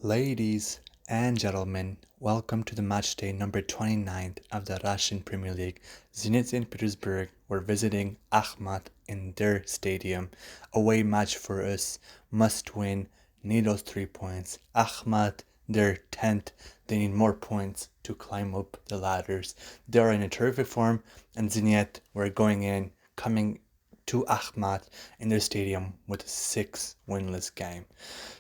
Ladies and gentlemen, welcome to the match day number 29 of the Russian Premier League. Zenit St. Petersburg were visiting Akhmat in their stadium. Away match for us, must win, need those 3 points. Akhmat, they're 10th, they need more points to climb up the ladders. They are in a terrific form, and Zenit were coming to Akhmat in their stadium with a 6 winless game.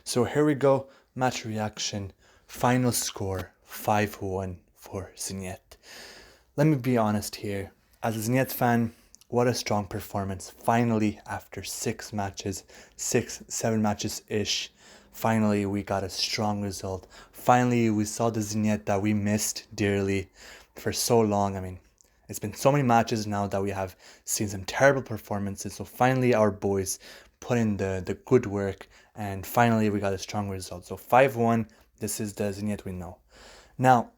So here we go, match reaction, final score 5-1 for Zenit. Let me be honest here. As a Zenit fan, what a strong performance. Finally, after 6 matches, 7 matches ish, finally we got a strong result. Finally, we saw the Zenit that we missed dearly for so long. It's been so many matches now that we have seen some terrible performances. So finally, our boys put in the good work, and finally we got a strong result. So 5-1, this is the Zenit we know. Now,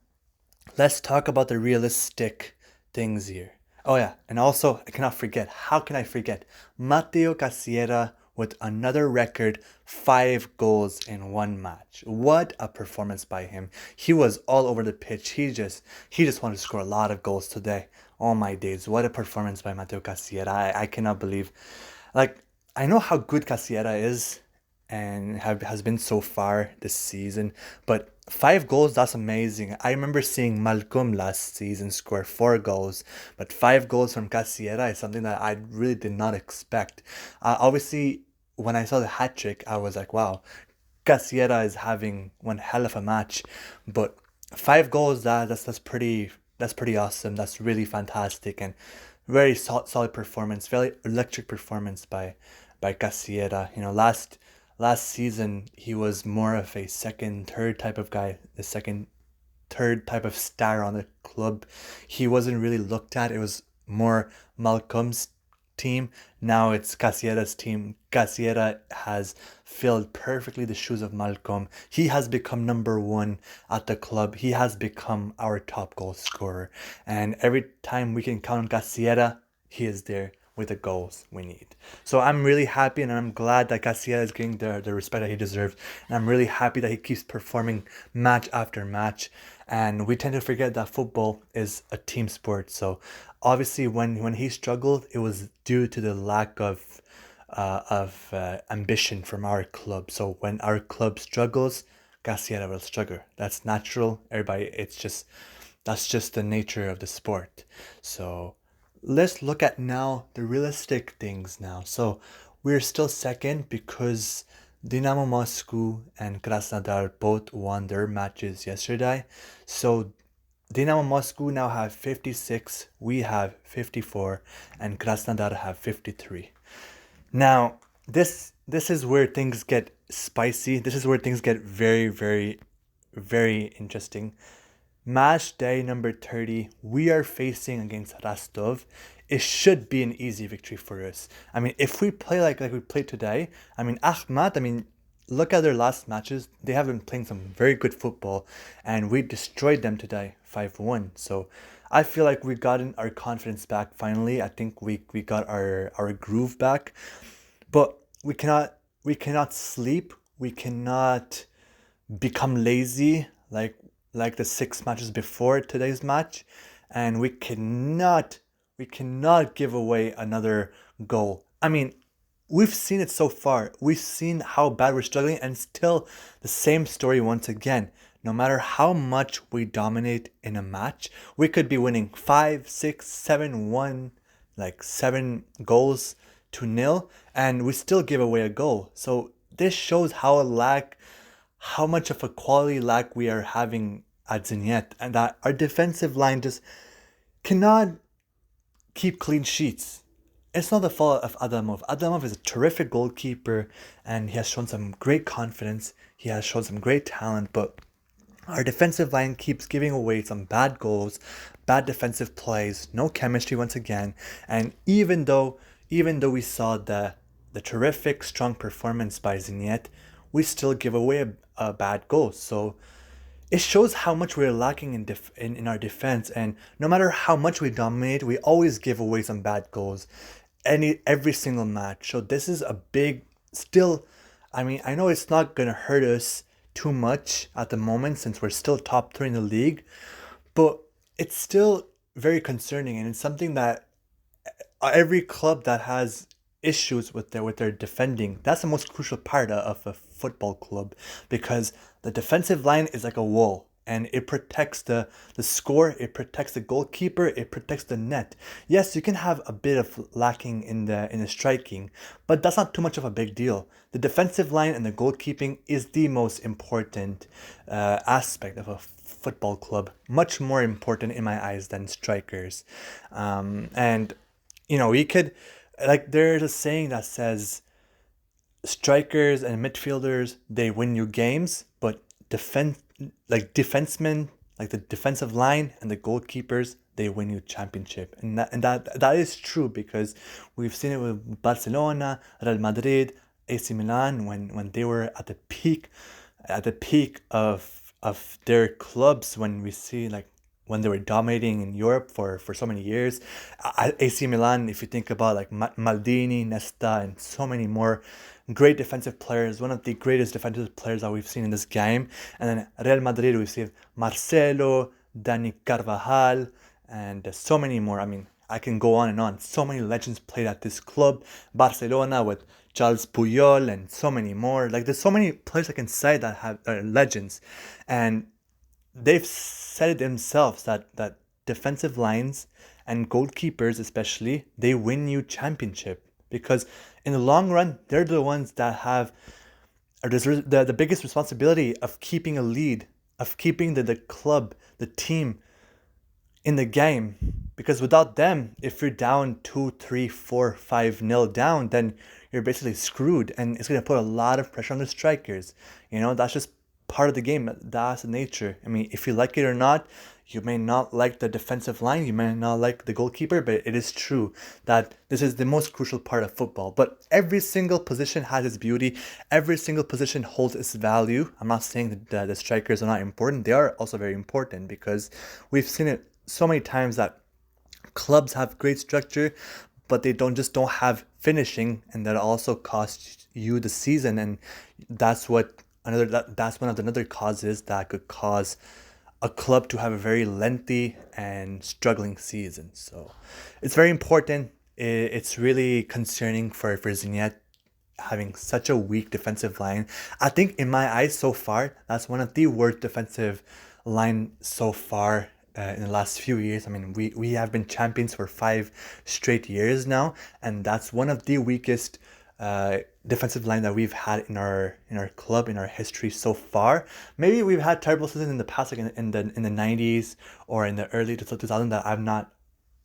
let's talk about the realistic things here. Oh yeah, and also I cannot forget. How can I forget? Matteo Cassierra with another record 5 goals in one match. What a performance by him. He was all over the pitch. He just wanted to score a lot of goals today. Oh my days, what a performance by Matteo Cassierra. I cannot believe. Like, I know how good Cassierra is and has been so far this season, but 5 goals, that's amazing. I remember seeing Malcolm last season score 4 goals, but 5 goals from Cassierra is something that I really did not expect. Obviously, when I saw the hat trick, I was like, wow, Cassierra is having one hell of a match. But 5 goals, that's pretty awesome. That's really fantastic, and very solid performance, very electric performance by Cassierra. Last season he was more of a second, third type of guy, the second, third type of star on the club. He wasn't really looked at. It was more Malcolm's team. Now it's Cassierra's team. Cassierra has filled perfectly the shoes of Malcolm. He has become number one at the club. He has become our top goal scorer. And every time we can count on Cassierra, he is there with the goals we need. So I'm really happy, and I'm glad that Cassierra is getting the respect that he deserves. And I'm really happy that he keeps performing match after match. And we tend to forget that football is a team sport. So obviously, when he struggled, it was due to the lack of ambition from our club. So when our club struggles, Cassierra will struggle. That's natural. Everybody, that's just the nature of the sport. So let's look at now the realistic things now. So we're still second because Dynamo Moscow and Krasnodar both won their matches yesterday. So Dynamo Moscow now have 56, we have 54, and Krasnodar have 53. Now, this is where things get spicy. This is where things get very, very, very interesting. Match day number 30, we are facing against Rostov. It should be an easy victory for us. If we play like we played today, Akhmat, look at their last matches. They have been playing some very good football, and we destroyed them today, 5-1. So I feel like we gotten our confidence back finally. I think we got our groove back. But we cannot sleep. We cannot become lazy like the 6 matches before today's match, and we cannot give away another goal. We've seen it so far. We've seen how bad we're struggling, and still the same story once again. No matter how much we dominate in a match, we could be winning 5, 6, 7, 1, like 7 goals to nil, and we still give away a goal. So this shows how much of a quality lack we are having at Zenit, and that our defensive line just cannot keep clean sheets. It's not the fault of Adamov. Adamov is a terrific goalkeeper, and he has shown some great confidence. He has shown some great talent, but our defensive line keeps giving away some bad goals, bad defensive plays, no chemistry once again. And even though we saw the terrific strong performance by Zenit, we still give away a bad goal. So it shows how much we're lacking in our defense, and no matter how much we dominate, we always give away some bad goals every single match. So this is a big still. I know it's not gonna hurt us too much at the moment since we're still top three in the league, but it's still very concerning, and it's something that every club that has issues with their defending, that's the most crucial part of a football club, because the defensive line is like a wall, and it protects the score, it protects the goalkeeper, it protects the net. Yes, you can have a bit of lacking in the striking, but that's not too much of a big deal. The defensive line and the goalkeeping is the most important aspect of a football club, much more important in my eyes than strikers. And we could, like, there's a saying that says strikers and midfielders, they win you games, but defensemen, like the defensive line and the goalkeepers, they win you championship. And that is true, because we've seen it with Barcelona, Real Madrid, AC Milan, when they were at the peak of their clubs, when we see, like, when they were dominating in Europe for so many years. AC Milan, if you think about, like, Maldini, Nesta, and so many more great defensive players, one of the greatest defensive players that we've seen in this game. And then Real Madrid, we've seen Marcelo, Dani Carvajal, and so many more. I mean, I can go on and on. So many legends played at this club. Barcelona with Charles Puyol and so many more. Like, there's so many players I can cite that have are legends, and they've said it themselves that defensive lines and goalkeepers, especially, they win you championship, because in the long run, they're the ones that have the biggest responsibility of keeping a lead, of keeping the club, the team in the game. Because without them, if you're down 2, 3, 4, 5 nil down, then you're basically screwed, and it's going to put a lot of pressure on the strikers. That's just part of the game. That's the nature. I mean, if you like it or not, you may not like the defensive line, you may not like the goalkeeper, but it is true that this is the most crucial part of football. But every single position has its beauty, every single position holds its value. I'm not saying that the strikers are not important, they are also very important, because we've seen it so many times that clubs have great structure, but they don't have finishing, and that also costs you the season. And that's one of the other causes that could cause a club to have a very lengthy and struggling season. So it's very important. It's really concerning for Zenit having such a weak defensive line. I think, in my eyes, so far, that's one of the worst defensive line so far in the last few years. I mean, we have been champions for 5 straight years now, and that's one of the weakest defensive line that we've had in our club, in our history so far. Maybe we've had terrible seasons in the past, like in the 90s or in the early 2000s, that I'm not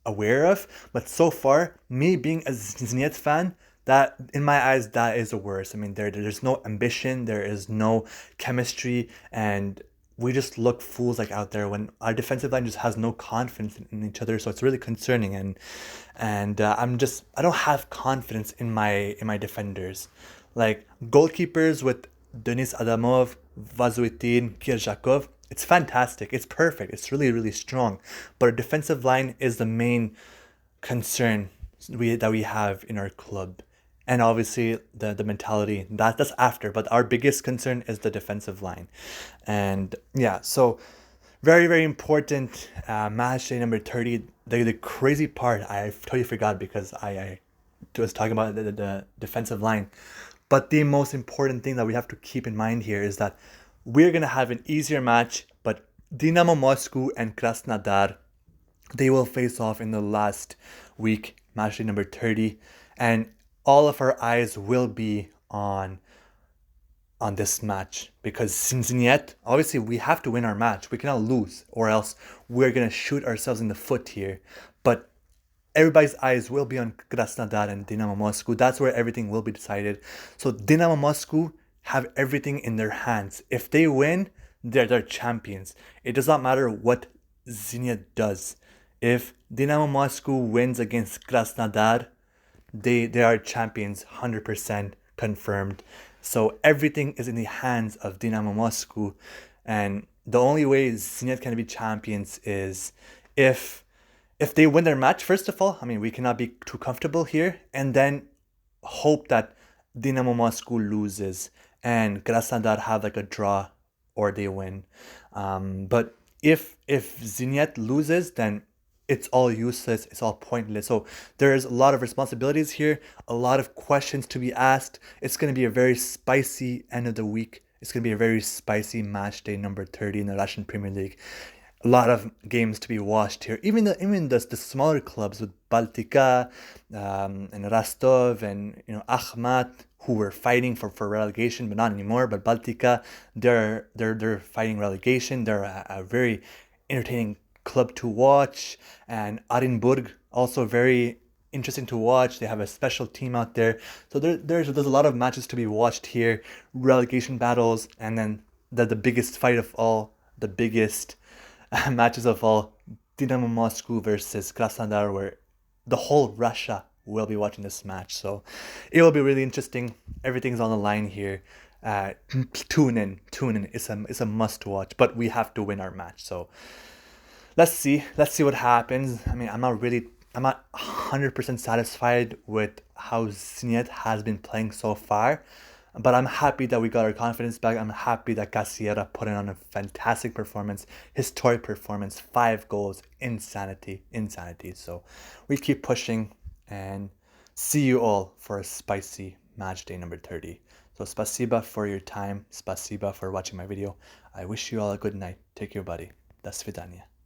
aware of. But so far, me being a Zenit fan, that, in my eyes, that is the worst. I mean, there's no ambition, there is no chemistry, and we just look fools, like, out there, when our defensive line just has no confidence in each other. So it's really concerning, and I don't have confidence in my defenders. Like, goalkeepers with Denis Adamov, Vazuitin, Kirjakov, it's fantastic, it's perfect, it's really, really strong. But our defensive line is the main concern that we have in our club. And obviously the mentality, that's after, but our biggest concern is the defensive line. And yeah, so very, very important match day number 30. The crazy part, I totally forgot, because I was talking about the defensive line. But the most important thing that we have to keep in mind here is that we're going to have an easier match, but Dynamo Moscow and Krasnodar, they will face off in the last week, match day number 30. And all of our eyes will be on this match, because Zenit, obviously, we have to win our match. We cannot lose, or else we're going to shoot ourselves in the foot here. But everybody's eyes will be on Krasnodar and Dynamo Moscow. That's where everything will be decided. So Dynamo Moscow have everything in their hands. If they win, they're champions. It does not matter what Zenit does. If Dynamo Moscow wins against Krasnodar, they are champions, 100% confirmed. So everything is in the hands of Dynamo Moscow, and the only way Zenit can be champions is if they win their match. First of all, I mean, we cannot be too comfortable here, and then hope that Dynamo Moscow loses and Krasnodar have, like, a draw or they win. But if Zenit loses, then it's all useless, it's all pointless. So there's a lot of responsibilities here, a lot of questions to be asked. It's going to be a very spicy end of the week. It's going to be a very spicy match day number 30 in the Russian Premier League. A lot of games to be watched here. Even the smaller clubs with Baltika and Rostov and Akhmat, who were fighting for relegation, but not anymore. But Baltika, they're fighting relegation. They're a very entertaining club to watch, and Arinburg also very interesting to watch. They have a special team out there, so there's a lot of matches to be watched here, relegation battles, and then the biggest fight of all, the biggest matches of all, Dynamo Moscow versus Krasnodar, where the whole Russia will be watching this match. So it will be really interesting. Everything's on the line here. Tune in. It's a must watch, but we have to win our match. So let's see what happens. I mean, I'm not 100% satisfied with how Zenit has been playing so far, but I'm happy that we got our confidence back. I'm happy that Cassierra put in on a fantastic performance, historic performance, 5 goals, insanity. So we keep pushing, and see you all for a spicy match day number 30. So spasiba for your time, spasiba for watching my video. I wish you all a good night. Take care, buddy. До свидания.